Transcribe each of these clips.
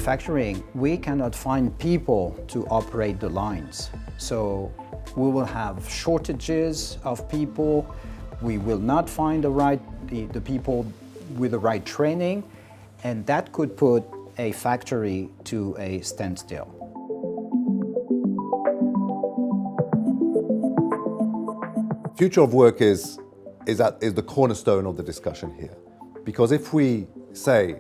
manufacturing, we cannot find people to operate the lines. So we will have shortages of people. We will not find the people with the right training, and that could put a factory to a standstill. Future of work is the cornerstone of the discussion here. Because if we say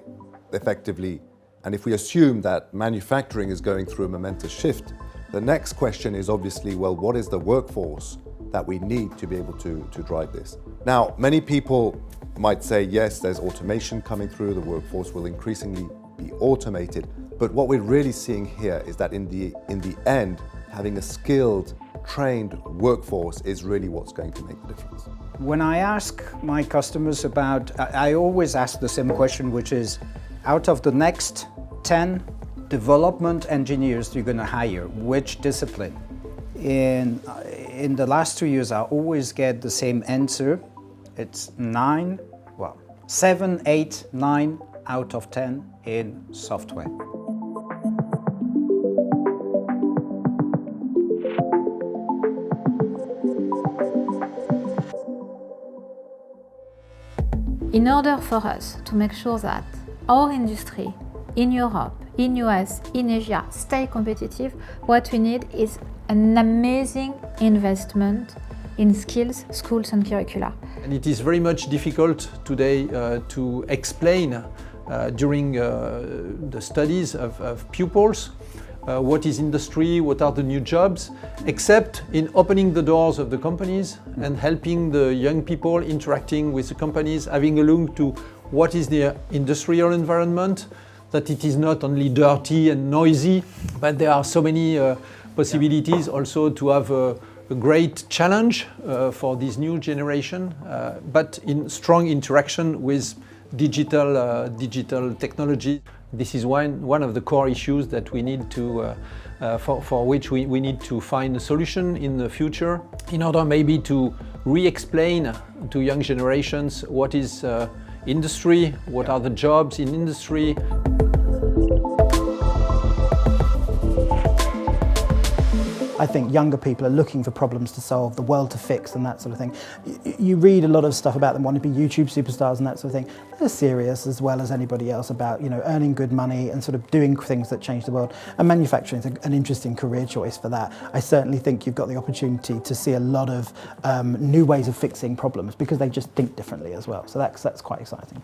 effectively, and if we assume that manufacturing is going through a momentous shift, the next question is obviously, well, what is the workforce that we need to be able to drive this? Now, many people might say, yes, there's automation coming through, the workforce will increasingly be automated, but what we're really seeing here is that in the end, having a skilled, trained workforce is really what's going to make the difference. When I ask my customers about, I always ask the same question, which is, out of the next 10 development engineers you're going to hire, which discipline? In the last 2 years, I always get the same answer. It's 7, 8, 9 out of 10 in software. In order for us to make sure that our industry in Europe, in US, in Asia stay competitive, what we need is an amazing investment in skills, schools and curricula. And it is very much difficult today to explain during the studies of pupils what is industry, what are the new jobs, except in opening the doors of the companies and helping the young people interacting with the companies, having a look to what is the industrial environment, that it is not only dirty and noisy, but there are so many possibilities also to have a great challenge for this new generation, but in strong interaction with digital technology. This is one of the core issues that we need to, for which we need to find a solution in the future, in order maybe to re-explain to young generations what is industry, what are the jobs in industry. I think younger people are looking for problems to solve, the world to fix and that sort of thing. You read a lot of stuff about them wanting to be YouTube superstars and that sort of thing. They're serious as well as anybody else about, earning good money and sort of doing things that change the world. And manufacturing is an interesting career choice for that. I certainly think you've got the opportunity to see a lot of new ways of fixing problems because they just think differently as well. So that's quite exciting.